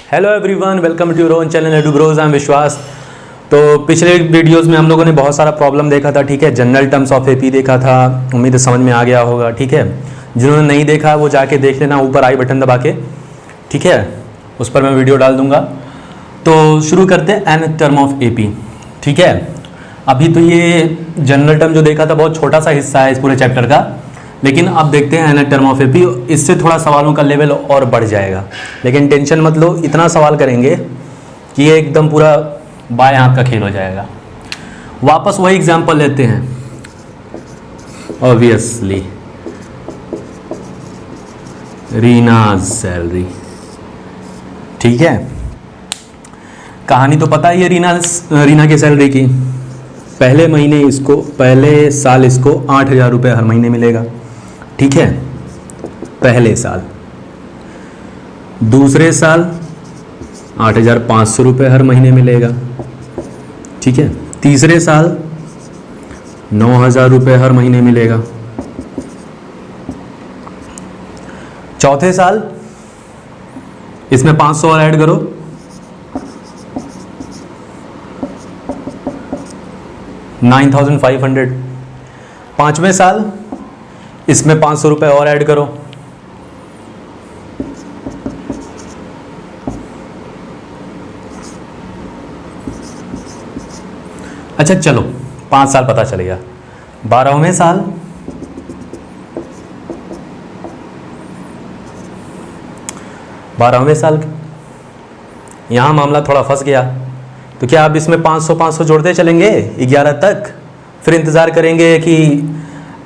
Hello everyone, welcome to your own channel Edu Bros. I am Vishwas. तो पिछले videos में हम लोगों ने बहुत सारा प्रॉब्लम देखा था, ठीक है। जनरल टर्म्स ऑफ एपी देखा था, उम्मीद है समझ में आ गया होगा, ठीक है। जिन्होंने नहीं देखा वो जाके देख लेना, ऊपर आई बटन दबा के, ठीक है, उस पर मैं वीडियो डाल दूंगा। तो शुरू करते हैं एन टर्म ऑफ एपी, ठीक है। अभी तो ये जनरल टर्म जो देखा था बहुत छोटा सा हिस्सा है इस पूरे चैप्टर का, लेकिन अब देखते हैं एन टर्म ऑफ एपी। इससे थोड़ा सवालों का लेवल और बढ़ जाएगा, लेकिन टेंशन मत लो, इतना सवाल करेंगे कि ये एकदम पूरा बाएं हाथ का खेल हो जाएगा। वापस वही एग्जांपल लेते हैं, ऑब्वियसली रीनाज सैलरी, ठीक है। कहानी तो पता ही है रीना की सैलरी की। पहले साल इसको 8,000 रुपये हर महीने मिलेगा, ठीक है, पहले साल। दूसरे साल 8,500 रुपये हर महीने मिलेगा, ठीक है। तीसरे साल 9,000 रुपये हर महीने मिलेगा। चौथे साल इसमें 500 और ऐड करो, 9,500। पांचवें साल इसमें 500 रुपये और ऐड करो, अच्छा चलो 5 साल पता चलेगा। 12वें साल यहां मामला थोड़ा फंस गया। तो क्या अब इसमें 500 जोड़ते चलेंगे 11 तक, फिर इंतज़ार करेंगे कि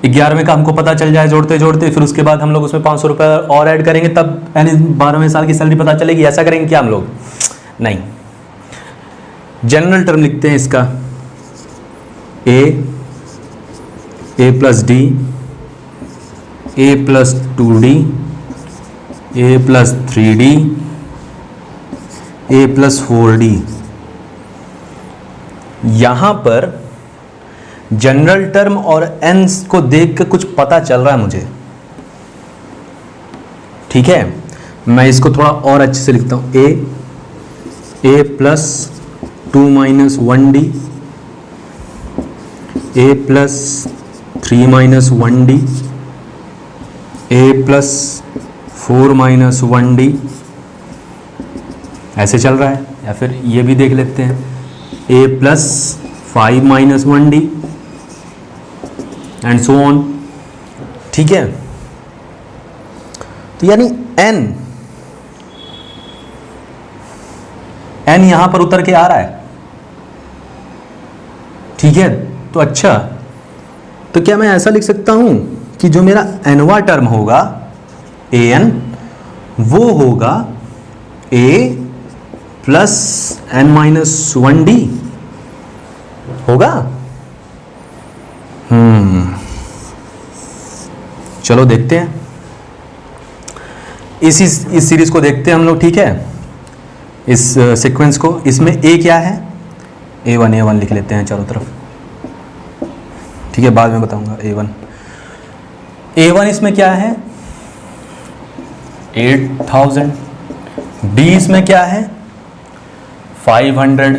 11वें का हमको पता चल जाए जोड़ते जोड़ते, फिर उसके बाद हम लोग उसमें 500 रुपये और ऐड करेंगे, तब यानी 12वें साल की सैलरी पता चलेगी। ऐसा करेंगे क्या हम लोग? नहीं, जनरल टर्म लिखते हैं इसका, ए प्लस डी, ए प्लस 2D, ए प्लस 3D, ए प्लस 4D। यहां पर जनरल टर्म और एन्स को देख के कुछ पता चल रहा है मुझे, ठीक है। मैं इसको थोड़ा और अच्छे से लिखता हूं, ए प्लस 2 माइनस 1D, ए प्लस 3 माइनस 1D, ए प्लस 4 माइनस 1D। ऐसे चल रहा है। या फिर ये भी देख लेते हैं, a plus 5 minus 1D and so on, ठीक है। तो यानी एन यहां पर उतर के आ रहा है, ठीक है। तो अच्छा, तो क्या मैं ऐसा लिख सकता हूं कि जो मेरा एनवा टर्म होगा ए एन, वो होगा ए प्लस एन माइनस 1D होगा? चलो देखते हैं, इस सीरीज को देखते हैं हम लोग, ठीक है, इस सीक्वेंस को। इसमें ए क्या है? A1 लिख लेते हैं चारों तरफ, ठीक है, बाद में बताऊंगा। A1 इसमें क्या है? 8,000। D इसमें क्या है? 500।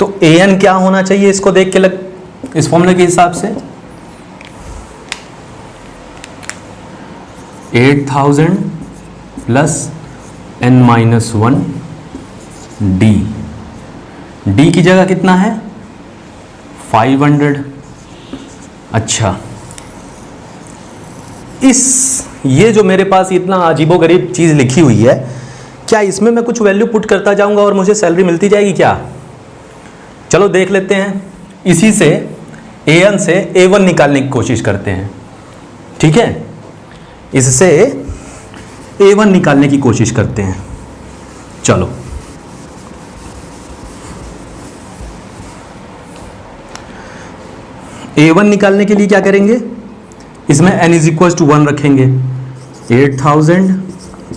तो AN क्या होना चाहिए इसको देख के इस फॉर्मूले के हिसाब से? 8,000 प्लस n माइनस 1 D की जगह कितना है? 500। अच्छा, ये जो मेरे पास इतना अजीबोगरीब चीज़ लिखी हुई है, क्या इसमें मैं कुछ वैल्यू पुट करता जाऊंगा और मुझे सैलरी मिलती जाएगी क्या? चलो देख लेते हैं। इसी से AN से A1 निकालने की कोशिश करते हैं, ठीक है। इससे A1 निकालने की कोशिश करते हैं। चलो, A1 निकालने के लिए क्या करेंगे? इसमें n इज इक्वल टू 1 रखेंगे। 8,000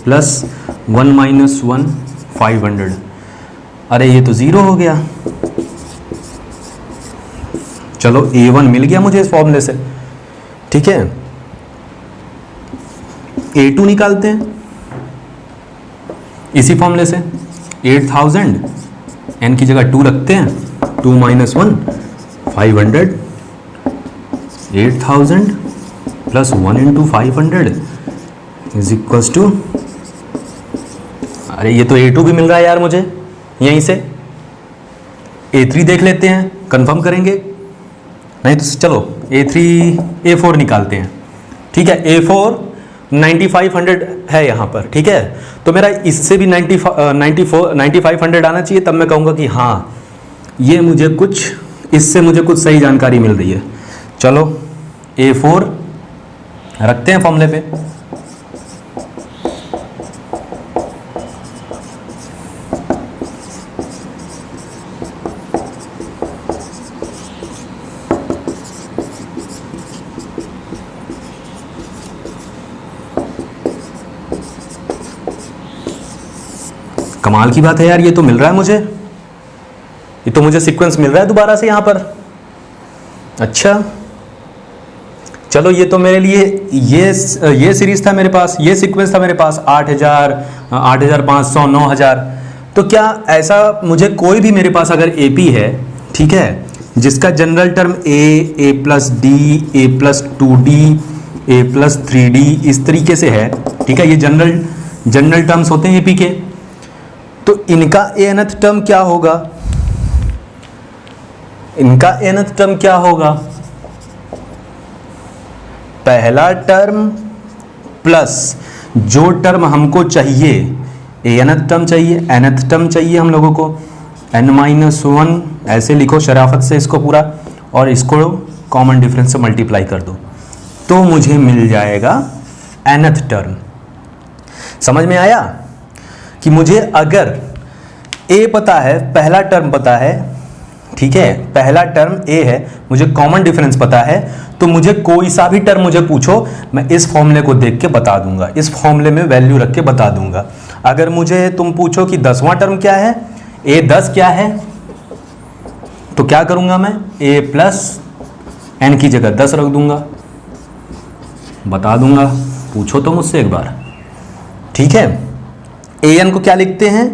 प्लस 1 माइनस 1 500। अरे ये तो 0 हो गया। चलो A1 मिल गया मुझे इस फॉर्मूले से, ठीक है। A2 निकालते हैं। इसी फॉर्मूले से 8000 n की जगह 2 रखते हैं, 2 - 1 500, 8000 प्लस 1 × 500 इज इक्वल्स टू, अरे ये तो A2 भी मिल रहा है यार मुझे यहीं से। A3 देख लेते हैं, कंफर्म करेंगे, नहीं तो चलो A4 निकालते हैं। ठीक है, A4 9500 है यहाँ पर। ठीक है, तो मेरा इससे भी 9500 आना चाहिए, तब मैं कहूँगा कि हाँ ये मुझे कुछ, इससे मुझे कुछ सही जानकारी मिल रही है। चलो A4 रखते हैं फॉर्मूले पे। कमाल की बात है यार, ये तो मिल रहा है मुझे, ये तो मुझे सीक्वेंस मिल रहा है दोबारा से यहाँ पर। अच्छा चलो, ये तो मेरे लिए ये सीरीज था मेरे पास, ये सीक्वेंस था मेरे पास 8000, 8500, 9000। तो क्या ऐसा मुझे कोई भी मेरे पास अगर AP है, ठीक है, जिसका general term A plus D, A plus 2D, A plus 3D इस तरीके से है, ठीक है, ये जनरल टर्म्स होते हैं AP के, तो इनका nth टर्म क्या होगा? इनका nth टर्म क्या होगा? पहला टर्म प्लस जो टर्म हमको चाहिए, nth टर्म चाहिए, nth टर्म चाहिए हम लोगों को, n-1 ऐसे लिखो शराफत से इसको पूरा, और इसको कॉमन डिफरेंस से मल्टीप्लाई कर दो तो मुझे मिल जाएगा nth टर्म। समझ में आया कि मुझे अगर A पता है, पहला टर्म पता है, ठीक है, पहला टर्म A है, मुझे कॉमन डिफरेंस पता है, तो मुझे कोई सा भी टर्म मुझे पूछो मैं इस फॉर्मूले को देख के बता दूंगा, इस फॉर्मूले में वैल्यू रख के बता दूंगा। अगर मुझे तुम पूछो कि 10वां टर्म क्या है, A10 क्या है, तो क्या करूंगा मैं, A प्लस n की जगह 10 रख दूंगा, बता दूंगा, पूछो तो मुझसे एक बार। ठीक है, an को क्या लिखते हैं,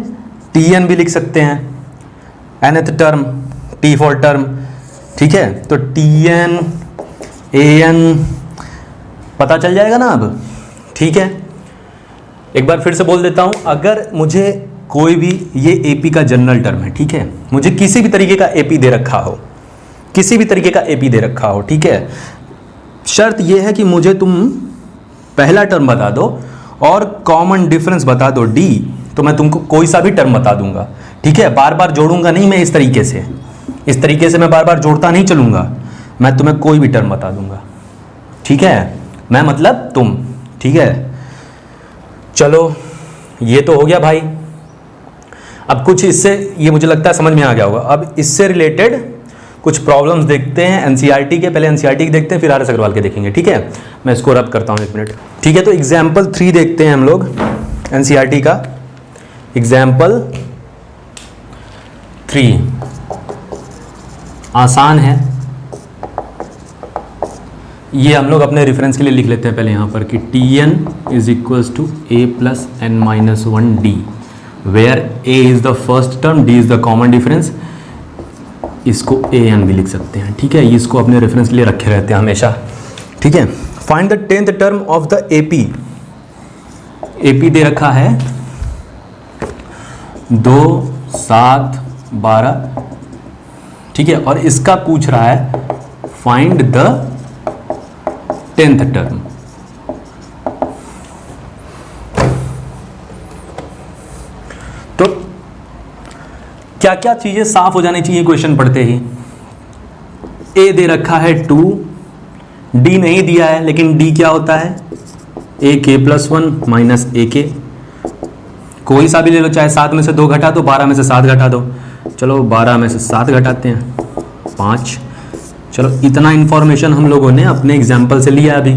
tn भी लिख सकते हैं, nth term, t for term, ठीक है, तो tn an पता चल जाएगा ना अब। ठीक है, एक बार फिर से बोल देता हूं, अगर मुझे कोई भी, ये AP का जनरल टर्म है, ठीक है, मुझे किसी भी तरीके का AP दे रखा हो, किसी भी तरीके का AP दे रखा हो, ठीक है, शर्त यह है कि मुझे तुम पहला टर्म बता दो और कॉमन डिफरेंस बता दो D, तो मैं तुमको कोई सा भी टर्म बता दूंगा। ठीक है, बार बार जोड़ूंगा नहीं मैं, इस तरीके से मैं बार बार जोड़ता नहीं चलूंगा, मैं तुम्हें कोई भी टर्म बता दूंगा। ठीक है, मैं मतलब तुम। ठीक है, चलो ये तो हो गया भाई। अब कुछ इससे, ये मुझे लगता है समझ में आ गया होगा। अब इससे रिलेटेड कुछ प्रॉब्लम्स देखते हैं NCERT के, पहले NCERT के देखते हैं फिर RS अग्रवाल के देखेंगे। ठीक है, मैं इसको रब करता हूँ 1 मिनट। ठीक है, तो एग्जाम्पल 3 देखते हैं हम लोग NCERT का। एग्जाम्पल 3 आसान है, ये हम लोग अपने रेफरेंस के लिए लिख लेते हैं पहले यहाँ पर कि Tn is equals to A plus n-1D, where A is the first term, D is the common difference, इसको An भी लिख सकते हैं। ठीक है, इसको अपने रेफरेंस के लिए रखे रहते हैं हमेशा। ठीक है, find the 10th term of the AP। AP दे रखा है 2, 7, 12। ठीक है, और इसका पूछ रहा है फाइंड द 10th टर्म। तो क्या क्या चीजें साफ हो जानी चाहिए क्वेश्चन पढ़ते ही। A दे रखा है 2, D नहीं दिया है, लेकिन D क्या होता है, AK प्लस 1 माइनस AK, कोई सा भी ले लो, चाहे 7 में से 2 घटा दो, 12 में से 7 घटा दो। चलो 12 में से 7 घटाते हैं, 5। चलो इतना इंफॉर्मेशन हम लोगों ने अपने एग्जाम्पल से लिया अभी।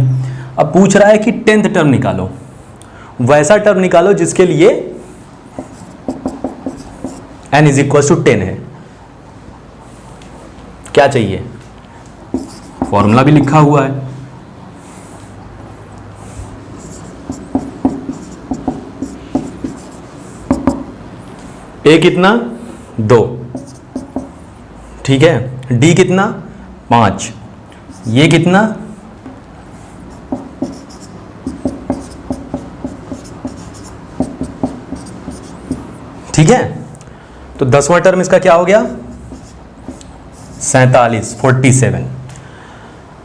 अब पूछ रहा है कि 10th टर्म निकालो, वैसा टर्म निकालो जिसके लिए n इज इक्वल टू 10 है। क्या चाहिए, फॉर्मूला भी लिखा हुआ है। ए कितना 2, ठीक है, डी कितना 5, ये कितना ठीक है। तो 10वां टर्म इसका क्या हो गया 47।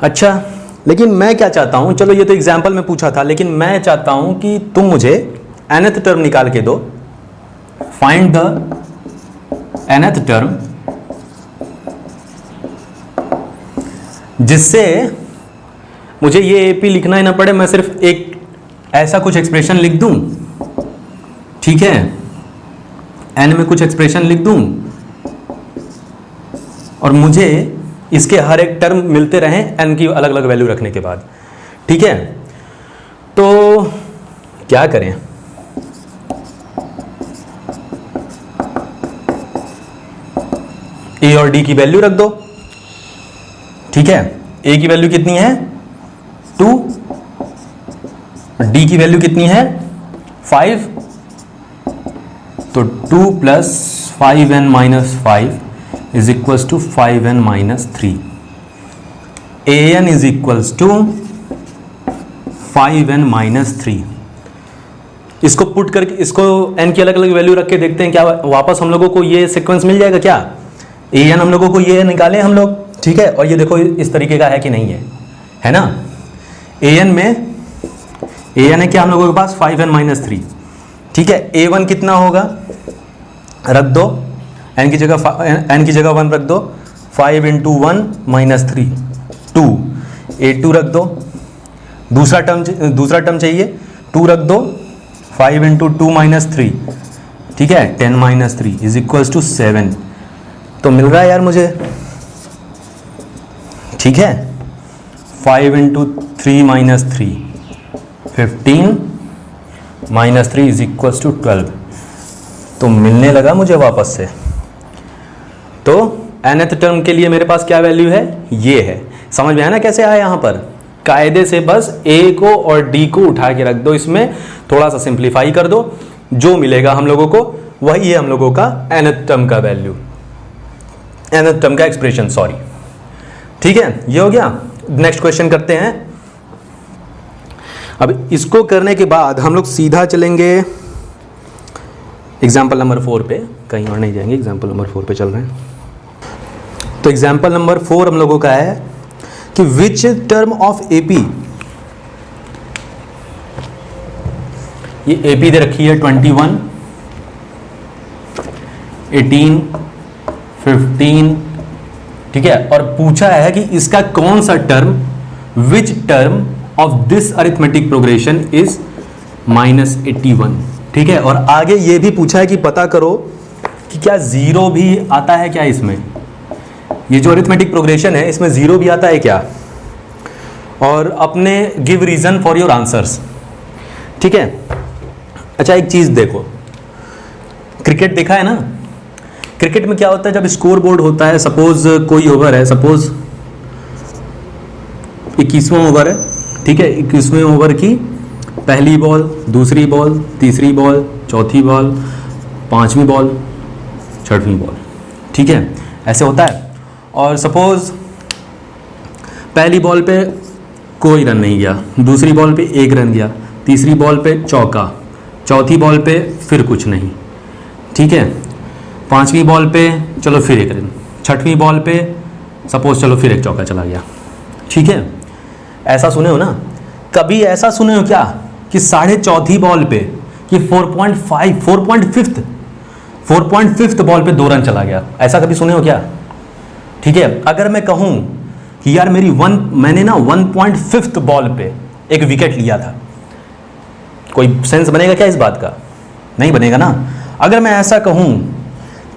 अच्छा, लेकिन मैं क्या चाहता हूं, चलो ये तो एग्जाम्पल में पूछा था, लेकिन मैं चाहता हूं कि तुम मुझे nth टर्म निकाल के दो। फाइंड द nth टर्म जिससे मुझे ये एपी लिखना ही ना पड़े, मैं सिर्फ एक ऐसा कुछ एक्सप्रेशन लिख दूं, ठीक है, एन में कुछ एक्सप्रेशन लिख दूं और मुझे इसके हर एक टर्म मिलते रहें एन की अलग अलग वैल्यू रखने के बाद, ठीक है। तो क्या करें, ए और डी की वैल्यू रख दो, ठीक है। ए की वैल्यू कितनी है 2, डी की वैल्यू कितनी है 5, तो 2 + 5n - 5 is equals to 5n - 3। an is equals to 5n - 3। इसको पुट करके, इसको n की अलग अलग वैल्यू रख के देखते हैं क्या वापस हम लोगों को ये सीक्वेंस मिल जाएगा क्या। an हम लोगों को ये निकाले हम लोग, ठीक है, और ये देखो इस तरीके का है कि नहीं है ना। an है क्या हम लोगों के पास 5n - 3, ठीक है। a1 कितना होगा रख दो, n की जगह 1 रख दो, 5 × 1 - 3 2, a2 रख दो, दूसरा टर्म चाहिए 2 रख दो, 5 × 2 - 3, ठीक है, 10 - 3 इज इक्वल्स टू 7। तो मिल रहा है यार मुझे, ठीक है। 5 × 3 - 3 15 - 3 इज इक्वल्स टू 12। तो मिलने लगा मुझे वापस से। तो nth टर्म के लिए मेरे पास क्या वैल्यू है, ये है। समझ में आया ना कैसे आया यहाँ पर। कायदे से बस a को और d को उठा के रख दो, इसमें थोड़ा सा सिंप्लीफाई कर दो, जो मिलेगा हम लोगों को वही है हम लोगों का nth टर्म का वैल्यू, nth टर्म का एक्सप्रेशन, सॉरी, ठीक है। ये हो गया। नेक्स्ट क्वेश्चन करते हैं। अब इसको करने के बाद हम लोग सीधा चलेंगे एग्जाम्पल नंबर 4 पे, कहीं और नहीं जाएंगे, एग्जाम्पल नंबर 4 पे चल रहे हैं। तो एग्जाम्पल नंबर 4 हम लोगों का है कि विच टर्म ऑफ एपी, ये एपी दे रखी है 21, 18, 15, ठीक है, और पूछा है कि इसका कौन सा term, which term of this arithmetic progression is -81, ठीक है। और आगे ये भी पूछा है कि पता करो कि क्या जीरो भी आता है क्या इसमें, ये जो अरिथमेटिक प्रोग्रेशन है इसमें जीरो भी आता है क्या, और अपने give reason for your answers, ठीक है। अच्छा, एक चीज देखो, क्रिकेट देखा है ना, क्रिकेट में क्या होता है जब स्कोर बोर्ड होता है, सपोज कोई ओवर है, सपोज 21वां ओवर है, ठीक है, 21वें ओवर की पहली बॉल, दूसरी बॉल, तीसरी बॉल, चौथी बॉल, 5वीं बॉल, 6वीं बॉल, ठीक है, ऐसे होता है। और सपोज पहली बॉल पे कोई रन नहीं गया, दूसरी बॉल पे 1 रन गया, तीसरी बॉल पे चौका, चौथी बॉल पे फिर कुछ नहीं, ठीक है, 5वीं बॉल पे चलो फिर 1 रन, 6वीं बॉल पे सपोज चलो फिर 1 चौका चला गया, ठीक है। ऐसा सुने हो ना, कभी ऐसा सुने हो क्या कि 4.5 बॉल पे कि 4.5th बॉल पे 2 रन चला गया, ऐसा कभी सुने हो क्या, ठीक है। अगर मैं कहूं कि यार मैंने ना 1.5th बॉल पे एक विकेट लिया था, कोई सेंस बनेगा क्या इस बात का, नहीं बनेगा ना। अगर मैं ऐसा कहूं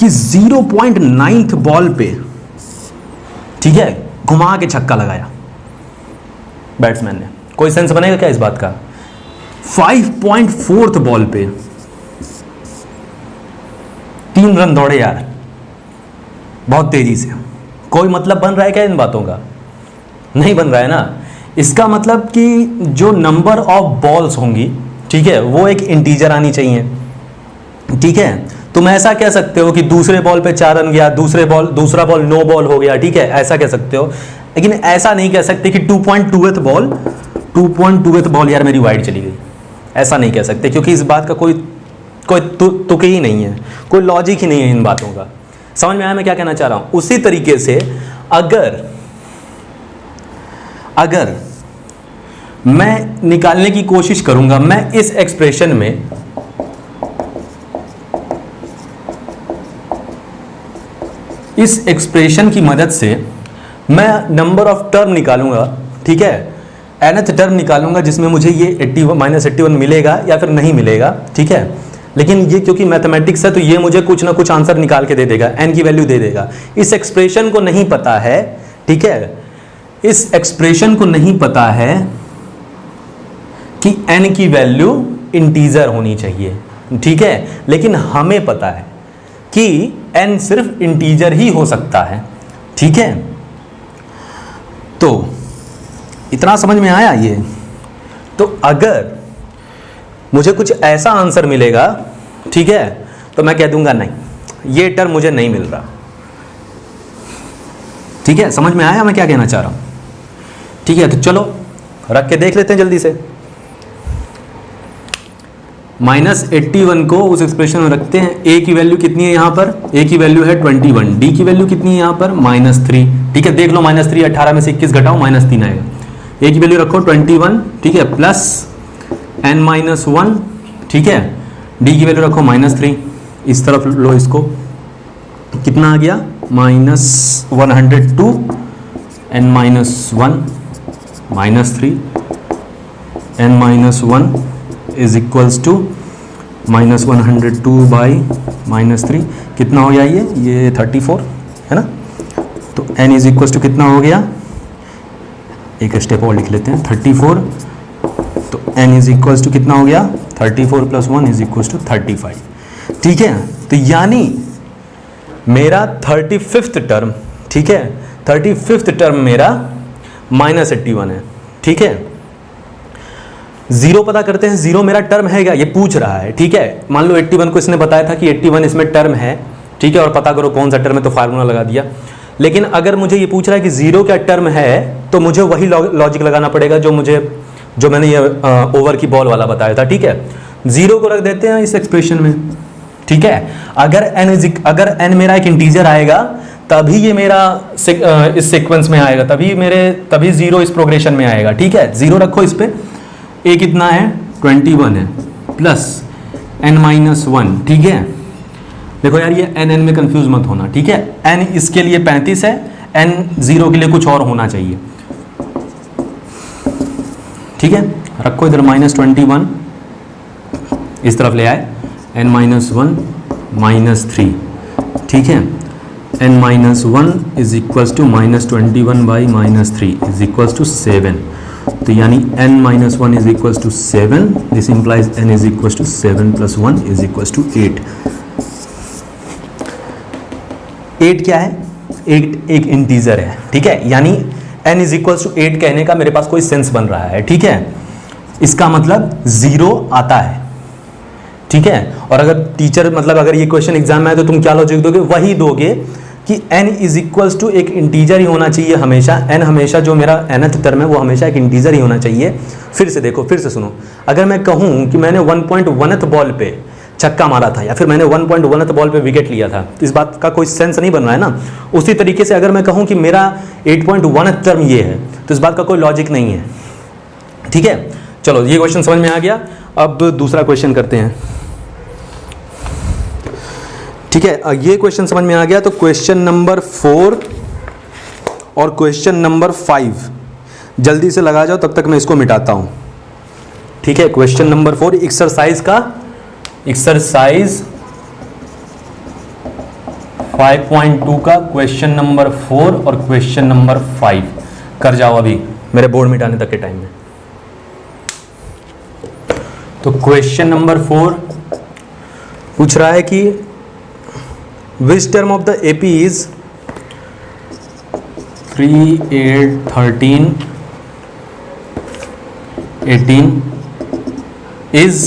कि 0.9th बॉल पे, ठीक है, घुमा के छक्का लगाया बैट्समैन ने, कोई सेंस बनेगा क्या इस बात का। 5.4th बॉल पे 3 रन दौड़े यार, बहुत तेजी से, कोई मतलब बन रहा है क्या इन बातों का, नहीं बन रहा है ना। इसका मतलब कि जो नंबर ऑफ बॉल्स होंगी, ठीक है, वो एक इंटीजर आनी चाहिए, ठीक है। तुम ऐसा कह सकते हो कि दूसरे बॉल पे 4 रन गया, दूसरा बॉल नो बॉल हो गया, ठीक है, ऐसा कह सकते हो। लेकिन ऐसा नहीं कह सकते कि 2.2th बॉल यार मेरी वाइड चली गई, ऐसा नहीं कह सकते, क्योंकि इस बात का कोई तुक ही नहीं है, कोई लॉजिक ही नहीं है इन बातों का। समझ में आया मैं क्या कहना चाह रहा हूं? उसी तरीके से अगर मैं निकालने की कोशिश करूंगा, मैं इस एक्सप्रेशन में इस एक्सप्रेशन की मदद से मैं नंबर ऑफ टर्म निकालूंगा, ठीक है, nth टर्म निकालूंगा जिसमें मुझे ये 81 मिलेगा या फिर नहीं मिलेगा, ठीक है। लेकिन ये क्योंकि मैथमेटिक्स है तो ये मुझे कुछ ना कुछ आंसर निकाल के दे देगा, n की वैल्यू दे देगा। इस एक्सप्रेशन को नहीं पता है, ठीक है, इस एक्सप्रेशन को नहीं पता है कि n की वैल्यू इंटीजर होनी चाहिए, ठीक है, लेकिन हमें पता है कि n सिर्फ इंटीजर ही हो सकता है, ठीक है। तो इतना समझ में आया ये? तो अगर मुझे कुछ ऐसा आंसर मिलेगा, ठीक है, तो मैं कह दूंगा नहीं, ये टर्म मुझे नहीं मिल रहा, ठीक है। समझ में आया मैं क्या कहना चाह रहा हूं? ठीक है, तो चलो रख के देख लेते हैं जल्दी से। -81 को उस एक्सप्रेशन में रखते हैं। a की वैल्यू कितनी है यहाँ पर? a की वैल्यू है 21, d की वैल्यू कितनी है यहाँ पर? -3, ठीक है। देख लो -3, 18 में से 21 घटाओ -3 आएगा। a की वैल्यू रखो 21, ठीक है, प्लस n-1, ठीक है, d की वैल्यू रखो -3, इस तरफ लो इसको, कितना आ गया? -102 n-1 -3 n-1 is equals to -102 by -3, कितना हो गया ये 34 है ना। तो n इज इक्वल्स टू कितना हो गया? एक स्टेप और लिख लेते हैं, 34। तो n इज इक्वल्स टू कितना हो गया? 34 + 1 इज इक्वल्स टू 35, ठीक है। तो यानी मेरा 35th टर्म, ठीक है, 35th टर्म मेरा -81 है, ठीक है। जीरो पता करते हैं, जीरो मेरा टर्म है क्या ये पूछ रहा है, ठीक है। मान लो 81 को इसने बताया था कि 81 इसमें टर्म है, ठीक है, और पता करो कौन सा टर्म है, तो फार्मूला लगा दिया। लेकिन अगर मुझे ये पूछ रहा है कि जीरो क्या टर्म है, तो मुझे वही लॉजिक लगाना पड़ेगा जो मैंने ये ओवर की बॉल वाला बताया था, ठीक है। जीरो को रख देते हैं इस एक्सप्रेशन में, ठीक है। अगर n मेरा एक इंटीजर आएगा तभी ये मेरा इस सीक्वेंस में आएगा, तभी जीरो इस प्रोग्रेशन में आएगा, ठीक है। जीरो रखो इस पे, a कितना है? 21 है, प्लस n-1, ठीक है। देखो यार ये n में कंफ्यूज मत होना, ठीक है। n इसके लिए 35 है, n 0 के लिए कुछ और होना चाहिए, ठीक है। रखो इधर -21, इस तरफ ले आए, n-1 -3, ठीक है। n-1 is equals to -21 by -3 is equals to 7। तो यानी n-1 is equals to 7, this implies n is equals to 7 + 1 is equals to 8। 8 क्या है? 8 एक इंटीजर है, ठीक है। यानी n इज इक्वल्स टू 8 कहने का मेरे पास कोई सेंस बन रहा है, ठीक है। इसका मतलब 0 आता है, ठीक है। और अगर टीचर अगर ये क्वेश्चन एग्जाम में आए तो तुम क्या लॉजिक दोगे? वही दोगे कि n इज इक्वल्स टू एक इंटीजर ही होना चाहिए हमेशा। n हमेशा जो मेरा nth टर्म है वो हमेशा एक इंटीजर ही होना चाहिए। फिर से देखो, फिर से सुनो, अगर मैं कहूँ कि मैंने 1.1th बॉल पे छक्का मारा था या फिर मैंने 1.1th बॉल पे विकेट लिया था, तो इस बात का कोई सेंस नहीं बन रहा है ना। उसी तरीके से अगर मैं कहूँ कि मेरा 8.1th टर्म ये है, तो इस बात का कोई लॉजिक नहीं है, ठीक है। चलो ये क्वेश्चन समझ में आ गया। अब दूसरा क्वेश्चन करते हैं, ठीक है। ये क्वेश्चन समझ में आ गया, तो क्वेश्चन नंबर 4 और क्वेश्चन नंबर 5 जल्दी से लगा जाओ, तब तक मैं इसको मिटाता हूं, ठीक है। क्वेश्चन नंबर 4 एक्सरसाइज 5.2 का क्वेश्चन नंबर 4 और क्वेश्चन नंबर 5 कर जाओ अभी मेरे बोर्ड मिटाने तक के टाइम में। तो क्वेश्चन नंबर 4 पूछ रहा है कि which term of the AP is 3, 8, 13, 18 is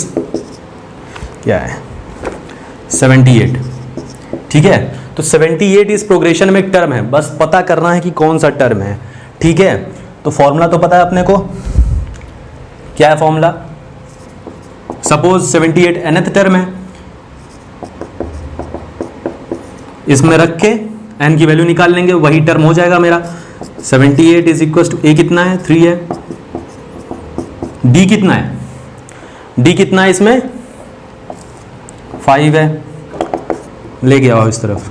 क्या है? 78, ठीक है। तो 78 इस प्रोग्रेशन में एक टर्म है, बस पता करना है कि कौन सा टर्म है, ठीक है। तो फॉर्मूला तो पता है अपने को, क्या है फॉर्मूला? सपोज 78 nth टर्म है, इसमें रख के n की वैल्यू निकाल लेंगे, वही टर्म हो जाएगा मेरा। 78 इज इक्वल टू a कितना है? 3 है। d कितना है? d कितना है इसमें? 5 है। ले गया इस तरफ।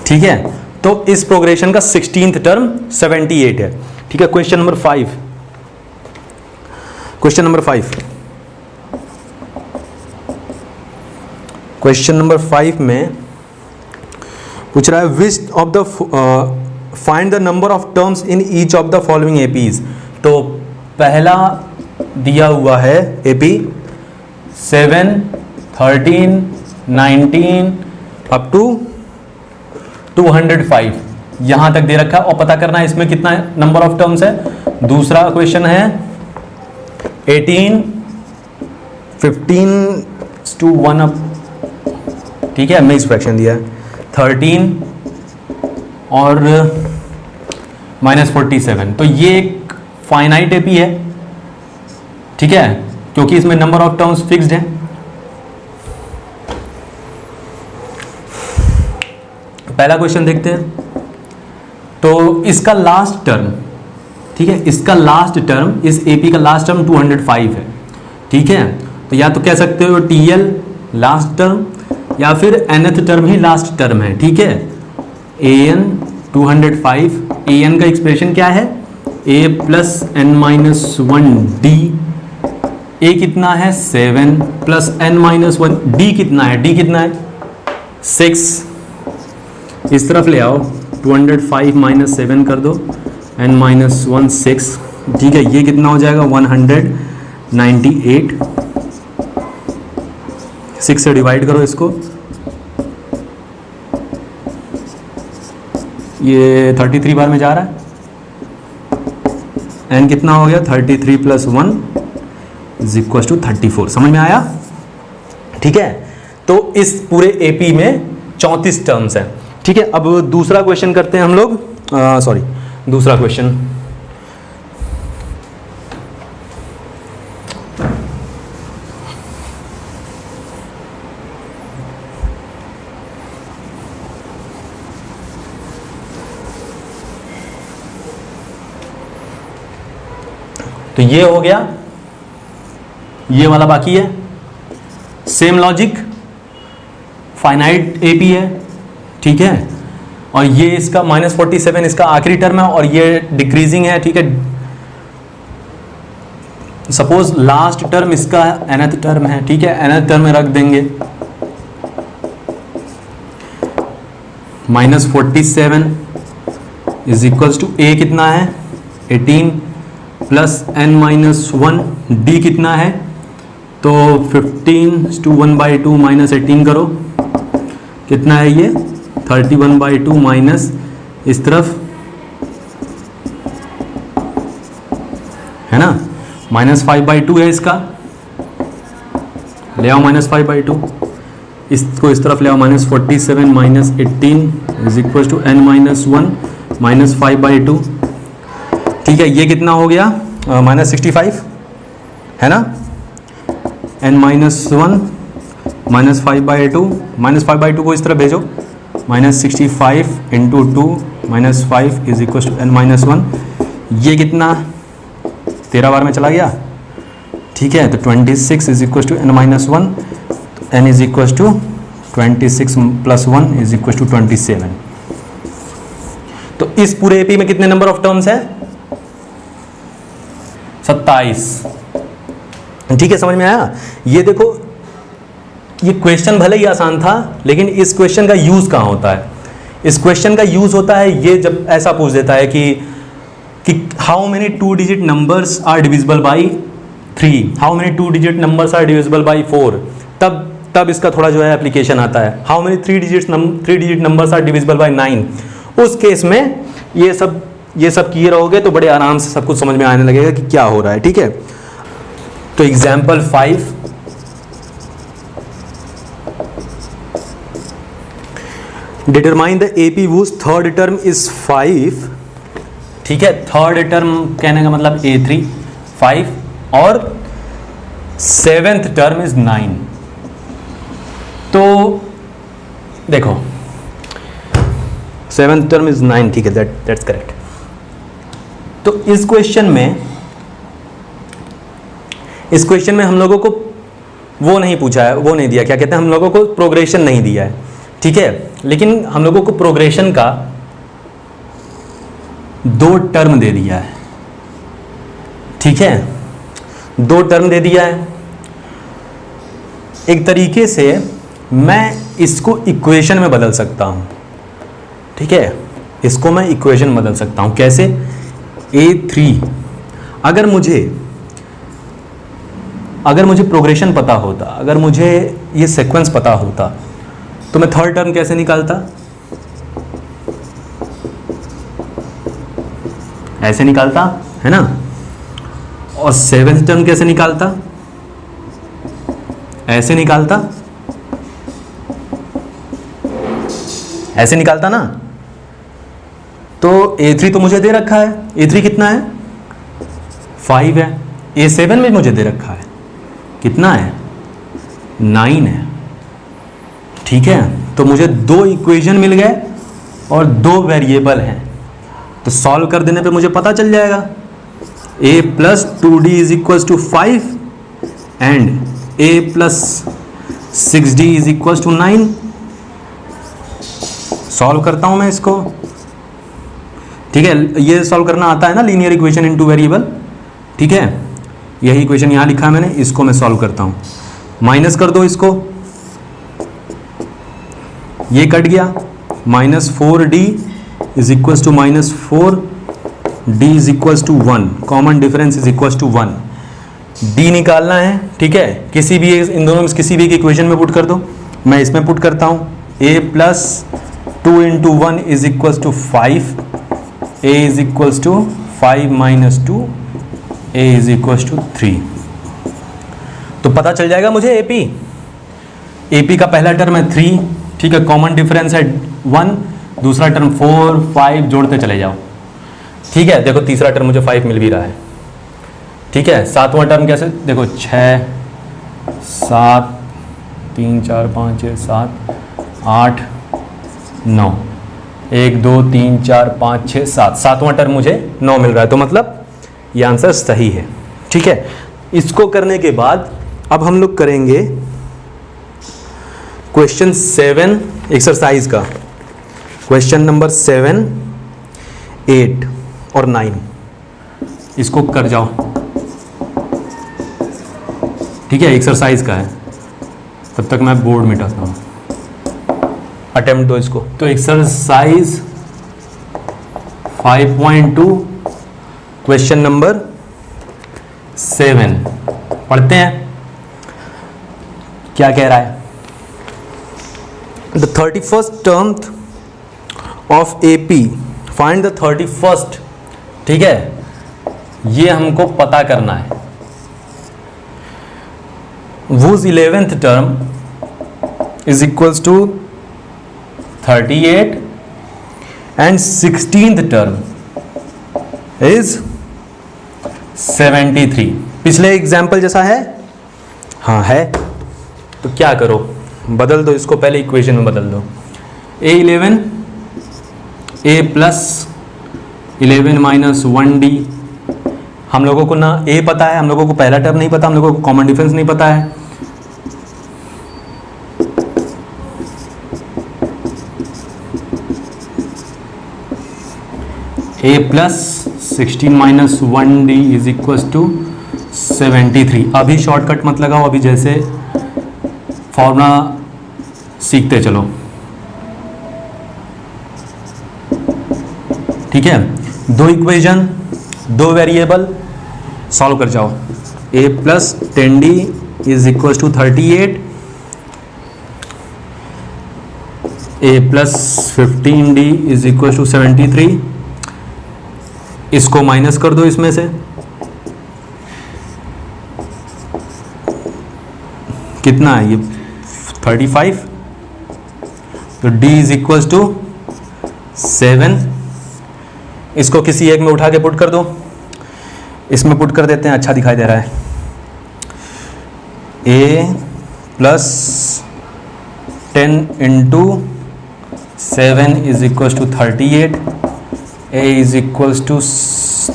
ठीक है, तो इस प्रोग्रेशन का 16th टर्म 78 है, ठीक है। Question number 5, question number 5, question number 5 में पूछ रहा है which of the find the number of terms in each of the following APs. तो पहला दिया हुआ है एपी 7, 13, 19 अप टू 205, यहां तक दे रखा है और पता करना है इसमें कितना नंबर ऑफ टर्म्स है। दूसरा क्वेश्चन है 18, 15 टू 1 अप, ठीक है, मिक्स फ्रैक्शन दिया है 13 और -47। तो ये एक फाइनाइट एपी है, ठीक है, क्योंकि इसमें नंबर ऑफ टर्म्स फिक्स्ड है। पहला क्वेश्चन देखते हैं। तो इसका लास्ट टर्म, ठीक है, इसका लास्ट टर्म, इस एपी का लास्ट टर्म 205 है, ठीक है। तो या तो कह सकते हो TL लास्ट टर्म या फिर nth टर्म ही लास्ट टर्म है, ठीक है। an 205, an का एक्सप्रेशन क्या है? a plus n-1 d, a कितना है? 7 प्लस n-1, d कितना है? d कितना है? 6। इस तरफ ले आओ, 205 माइनस 7 कर दो, n-1 6, ठीक है। ये कितना हो जाएगा? 198। 6 से डिवाइड करो इसको, ये 33 बार में जा रहा है। n कितना हो गया? 33 प्लस 1 इज इक्वल टू 34। समझ में आया? ठीक है, तो इस पूरे एपी में 34 टर्म्स हैं, ठीक है। अब दूसरा क्वेश्चन करते हैं हम लोग, सॉरी, दूसरा क्वेश्चन। तो ये हो गया, ये वाला बाकी है। सेम लॉजिक, फाइनाइट एपी है, ठीक है। और ये इसका -47 इसका आखिरी टर्म है और ये डिक्रीजिंग है, ठीक है। सपोज लास्ट टर्म इसका nth टर्म है, ठीक है, nth टर्म में रख देंगे -47 इज इक्वल्स टू a कितना है? 18 प्लस n-1 d कितना है? तो 15 टू 1/2 माइनस 18 करो, कितना है ये? 31/2 माइनस इस तरफ है ना, -5/2 है इसका, ले आओ -5/2, इसको इस तरफ ले आओ, -47 minus 18 is equal to n-1 -5/2, ठीक है। ये कितना हो गया? -65 है ना, n-1 -5/2 को इस तरफ भेजो, -65 into 2 -5 is equal to n-1, ये कितना 13 बार में चला गया, ठीक है। तो 26 is equal to n-1, n is equal to 26 plus 1 is equal to 27। तो इस पूरे एपी में कितने नंबर ऑफ टर्म्स है? 27, ठीक है। समझ में आया? ये देखो, ये क्वेश्चन भले ही आसान था, लेकिन इस क्वेश्चन का यूज कहाँ होता है? इस क्वेश्चन का यूज होता है ये जब ऐसा पूछ देता है कि how many 2 digit numbers are divisible by 3, how many 2 digit numbers are divisible by 4, तब तब इसका थोड़ा जो है एप्लीकेशन आता है। How many 3 digit numbers are divisible by 9, उस केस में ये सब किए रहोगे तो बड़े आराम से सब कुछ समझ में आने लगेगा कि क्या हो रहा है, ठीक है। तो example 5, determine the AP whose third term is 5, ठीक है। थर्ड टर्म कहने का मतलब A3 5 और 7th टर्म इज 9। तो देखो 7th टर्म इज 9, ठीक है, दैट्स करेक्ट। तो इस क्वेश्चन में हम लोगों को वो नहीं पूछा है, वो नहीं दिया, क्या कहते हैं, हम लोगों को प्रोग्रेशन नहीं दिया है, ठीक है। लेकिन हम लोगों को प्रोग्रेशन का 2 टर्म दे दिया है, ठीक है, 2 टर्म दे दिया है। एक तरीके से मैं इसको इक्वेशन में बदल सकता हूं, ठीक है, इसको मैं इक्वेशन बदल सकता हूं। कैसे? A3 अगर मुझे प्रोग्रेशन पता होता, अगर मुझे ये सीक्वेंस पता होता, तो मैं थर्ड टर्म कैसे निकालता? ऐसे निकालता, है ना। और 7th टर्म कैसे निकालता? ऐसे निकालता, ऐसे निकालता ना। तो A3 तो मुझे दे रखा है, A3 कितना है? 5 है। A7 में मुझे दे रखा है, कितना है? 9 है, ठीक है। तो मुझे 2 इक्वेशन मिल गए और 2 वेरिएबल हैं, तो सॉल्व कर देने पे मुझे पता चल जाएगा A + 2D = 5 and A + 6D = 9। Solve करता हूं मैं इसको, ठीक है। ये सॉल्व करना आता है ना, लीनियर इक्वेशन इनटू वेरिएबल, ठीक है। यही इक्वेशन यहां लिखा है मैंने, इसको मैं सॉल्व करता हूं। माइनस कर दो इसको, ये कट गया, -4D = -4D = 1, common difference = 1। D निकालना है, ठीक है। किसी भी इन दोनों में किसी भी एक इक्वेशन में पुट कर दो। मैं इसमें पुट करता हूं, A + 2 × 1 = 5, A = 5 - 2, A = 3। तो पता चल जाएगा मुझे AP का पहला टर्म है 3, ठीक है, कॉमन डिफरेंस है 1, दूसरा टर्म 4, 5, जोड़ते चले जाओ, ठीक है। देखो तीसरा टर्म मुझे 5 मिल भी रहा है, ठीक है। 7वां टर्म कैसे? देखो 6, 7, 3, 4, 5, 6, 7, 8, 9, 1, 2, 3, 4, 5, 6, 7, 7वां टर्म मुझे 9 मिल रहा है। तो मतलब ये आंसर सही है, ठीक है। इसको करने के बाद अब हम लोग करेंगे क्वेश्चन 7 एक्सरसाइज का, क्वेश्चन नंबर 7, 8 और 9। इसको कर जाओ, ठीक है, एक्सरसाइज का है। तब तक मैं बोर्ड मिटाता हूँ, अटेम्प्ट दो इसको। तो एक्सरसाइज 5.2 क्वेश्चन नंबर 7 पढ़ते हैं, क्या कह रहा है। The 31st term of AP, find the 31st, ठीक है, ये हमको पता करना है। whose 11th term is equals to 38 and 16th term is 73। पिछले एग्जाम्पल जैसा है? हाँ है। तो क्या करो, बदल दो इसको, पहले इक्वेशन में बदल दो। A11 A + 11 - 1D। हम लोगों को ना A पता है, हम लोगों को पहला टर्म नहीं पता, हम लोगों को कॉमन डिफरेंस नहीं पता है। A + 16 - 1D = 73। अभी शॉर्टकट मत लगाओ, अभी जैसे फॉर्मूला सीखते चलो, ठीक है। 2 इक्वेशन, 2 वेरिएबल, सॉल्व कर जाओ। A + 10D = 38 A plus 15d is equal to 73। इसको माइनस कर दो इसमें से, कितना है ये 35। तो d इज इक्वल टू 7। इसको किसी एक में उठा के पुट कर दो, इसमें पुट कर देते हैं, अच्छा दिखाई दे रहा है। a plus 10 into 7 is equal to 38। a is equal to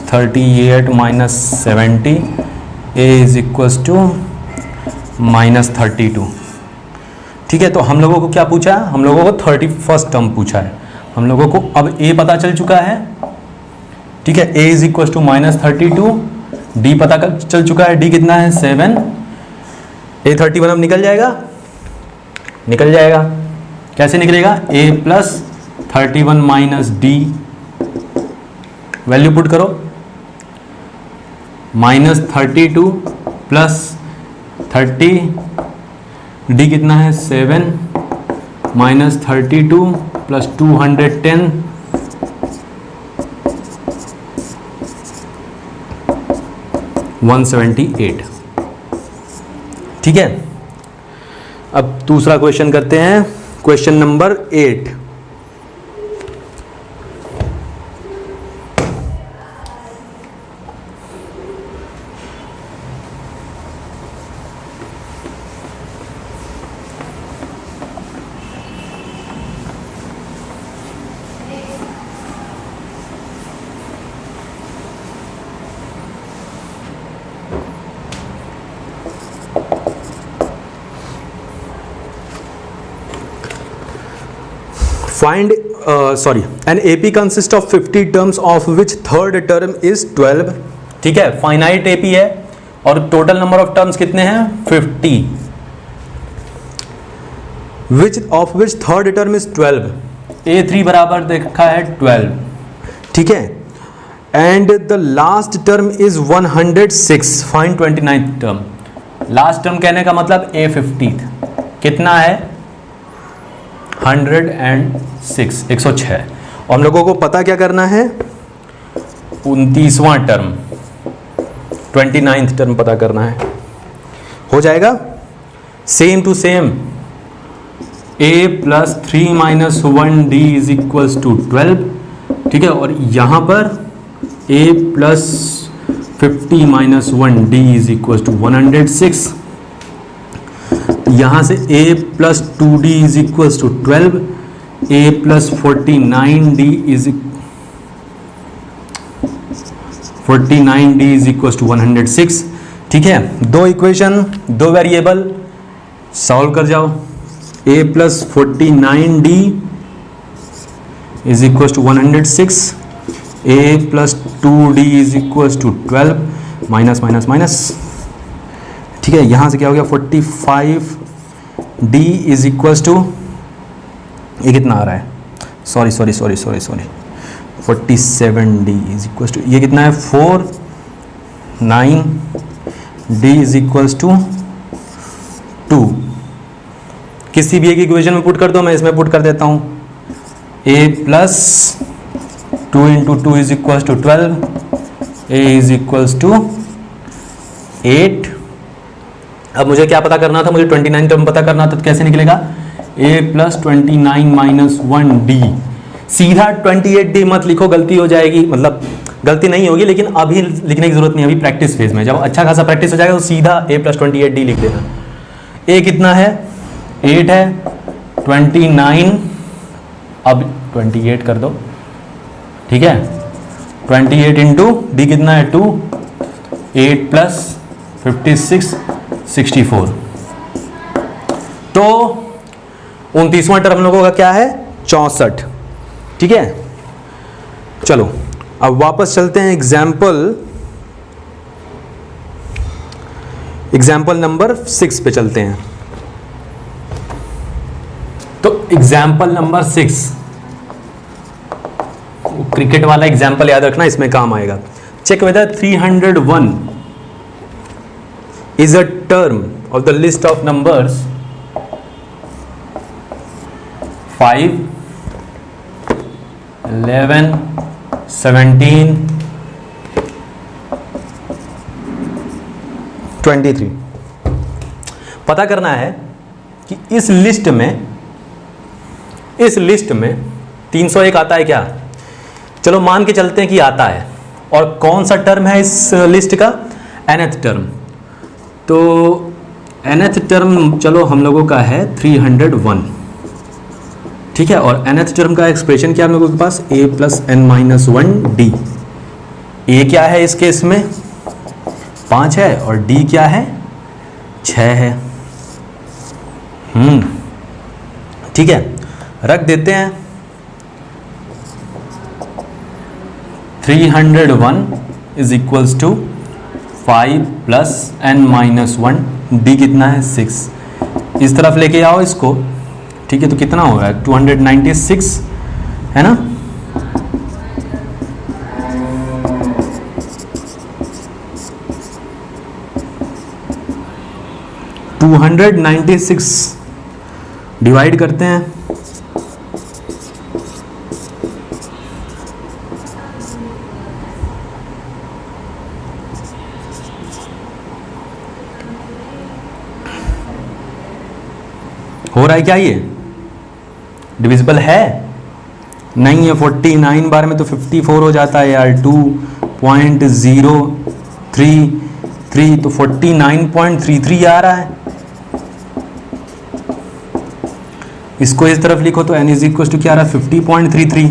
38 minus 70, a is equal to minus 32। ठीक है, तो हम लोगों को क्या पूछा है? हम लोगों को 31st टर्म पूछा है। हम लोगों को अब a पता चल चुका है, ठीक है, a is equal to minus 32, d पता चल चुका है, d कितना है 7, a 31 अब निकल जाएगा, निकल जाएगा। कैसे निकलेगा? a plus 31 minus d, value put करो, माइनस 32 प्लस 30, d कितना है 7, माइनस 32 प्लस 210, 178। ठीक है, अब दूसरा क्वेश्चन करते हैं, question number 8। Find an AP consists of 50 terms of which third term is 12। ठीक है, फाइनाइट AP है और टोटल नंबर ऑफ टर्म्स कितने हैं 50, of which third term is 12। A3 बराबर देखा है 12, ठीक है, and the last term is 106। Find 29th term. Last term कहने का मतलब A50 कितना है 106, 106। और हम लोगों को पता क्या करना है 29वां टर्म, 29th टर्म पता करना है। हो जाएगा same to same, a plus 3 minus 1d is equals to 12। ठीक है, और यहां पर a plus 50 minus 1d is equals to 106। यहां से a plus 2d is equals to 12, a plus 49d is equals to 106। ठीक है, दो इक्वेशन, दो वेरिएबल, सॉल्व कर जाओ। a plus 49d is equals to 106, a plus 2d is equals to 12, minus minus minus. ठीक है, यहां से क्या हो गया 45d इज इक्वल्स टू, ये कितना आ रहा है, sorry 47d is equals to, ये कितना है 49d इज इक्वल्स टू 2। किसी भी एक इक्वेशन में पुट कर दो, मैं इसमें पुट कर देता हूं, a plus 2 into 2 is equals to 12, a is equals to 8। अब मुझे क्या पता करना था, मुझे 29 टर्म पता करना था, तो कैसे निकलेगा a प्लस 29 माइनस 1d। सीधा 28d मत लिखो, गलती हो जाएगी, मतलब गलती नहीं होगी लेकिन अभी लिखने की जरूरत नहीं, अभी प्रैक्टिस फेज में, जब अच्छा खासा प्रैक्टिस हो जाएगा तो सीधा a प्लस 28d लिख देना। a कितना है 8 है, 29 अब 28 कर दो। ठीक है, 28 इंटू डी कितना है 2, 8 प्लस 56 64। तो 29वां टर्म लोगों का क्या है 64। ठीक है, चलो अब वापस चलते हैं एग्जाम्पल नंबर 6 पे चलते हैं। तो एग्जाम्पल नंबर 6, क्रिकेट वाला एग्जाम्पल याद रखना, इसमें काम आएगा। Check whether 301 is a term of the list of numbers 5, 11, 17, 23। पता करना है कि इस लिस्ट में 301 आता है क्या। चलो मान के चलते हैं कि आता है। और कौन सा टर्म है इस लिस्ट का, nth टर्म। तो nth टर्म चलो हम लोगों का है 301, ठीक है। और nth टर्म का एक्सप्रेशन क्या हम लोगों के पास, a + n-1d। a क्या है इस केस में 5 है और d क्या है 6 है। ठीक है, रख देते हैं। 301 = 5 + n-1, d कितना है 6। इस तरफ लेके आओ इसको, ठीक है। तो कितना होगा 296, है ना। $296 डिवाइड करते हैं। हो रहा है क्या, ये डिविजिबल है नहीं है। 49 बार में तो 54 हो जाता है यार। 2.033 तो 49.33 आ रहा है। इसको इस तरफ लिखो तो n = क्या आ रहा है 50.33।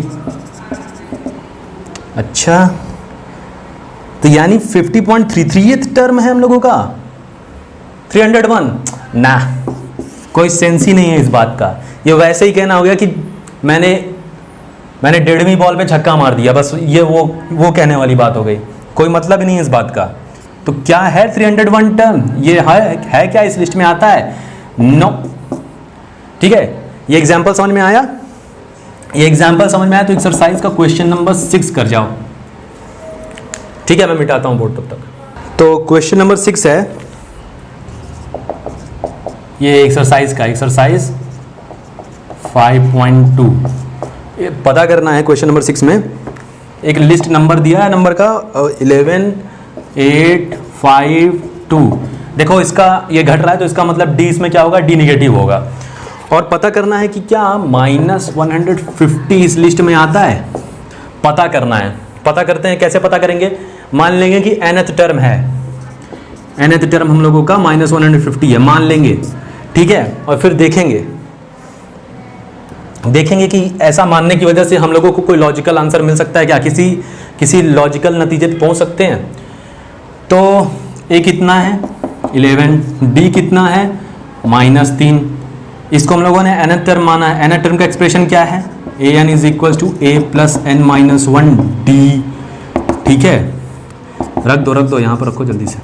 अच्छा, तो यानी 50.33 टर्म है हम लोगों का 301 ना। कोई सेंस ही नहीं है इस बात का। ये वैसे ही कहना हो गया कि मैंने 1.5वीं बॉल पे छक्का मार दिया, बस ये वो कहने वाली बात हो गई। कोई मतलब ही नहीं है इस बात का। तो क्या है 301 टर्म, ये है क्या इस लिस्ट में आता है, नो। ठीक है, ये एग्जाम्पल समझ में आया। ये एग्जाम्पल समझ में आया तो एक्सरसाइज का क्वेश्चन नंबर 6 कर जाओ। ठीक है, मैं मिटाता हूं बोर्ड तब तक। तो क्वेश्चन नंबर 6 है ये एक्सरसाइज का, एक्सरसाइज 5.2। पता करना है क्वेश्चन नंबर 6 में एक लिस्ट नंबर दिया है, नंबर का 11, 8, 5, 2। देखो इसका ये घट रहा है तो इसका मतलब डी इसमें क्या होगा, डी नेगेटिव होगा। और पता करना है कि क्या -150 इस लिस्ट में आता है, पता करना है। पता करते हैं, कैसे पता करेंगे। मान लेंगे कि nth टर्म है, nth टर्म हम लोगों का -150 है, मान लेंगे, ठीक है। और फिर देखेंगे कि ऐसा मानने की वजह से हम लोगों को कोई लॉजिकल आंसर मिल सकता है क्या, किसी लॉजिकल नतीजे पे पहुंच सकते हैं। तो a कितना है 11, d कितना है -3। इसको हम लोगों ने nth टर्म माना है। nth टर्म का एक्सप्रेशन क्या है, an = a + n-1d। ठीक है, रख दो यहाँ पर, रखो जल्दी से।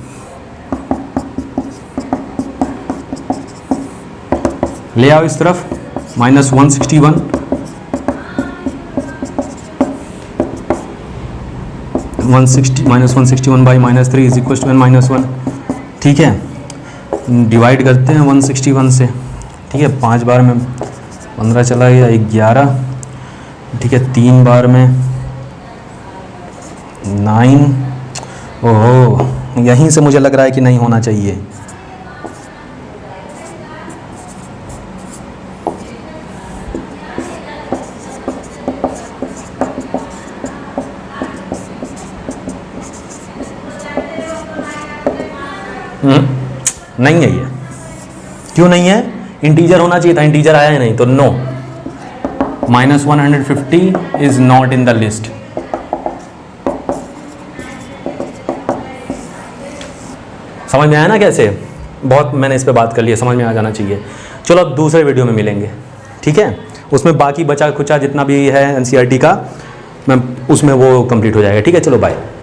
ले आओ इस तरफ, -161 -161/-3 = n-1। ठीक है, डिवाइड करते हैं 161 से। ठीक है, 5 बार में 15 चला गया, 11। ठीक है, 3 बार में 9। ओहो, यहीं से मुझे लग रहा है कि नहीं होना चाहिए। नहीं है ये। क्यों नहीं है, इंटीजर होना चाहिए था, इंटीजर आया है नहीं तो no. -150 is not in the list. समझ में आया ना कैसे, बहुत मैंने इस पे बात कर ली है, समझ में आ जाना चाहिए। चलो अब दूसरे वीडियो में मिलेंगे, ठीक है। उसमें बाकी बचा खुचा जितना भी है NCERT का, मैं उसमें वो कंप्लीट हो जाएगा। ठीक है, चलो बाय।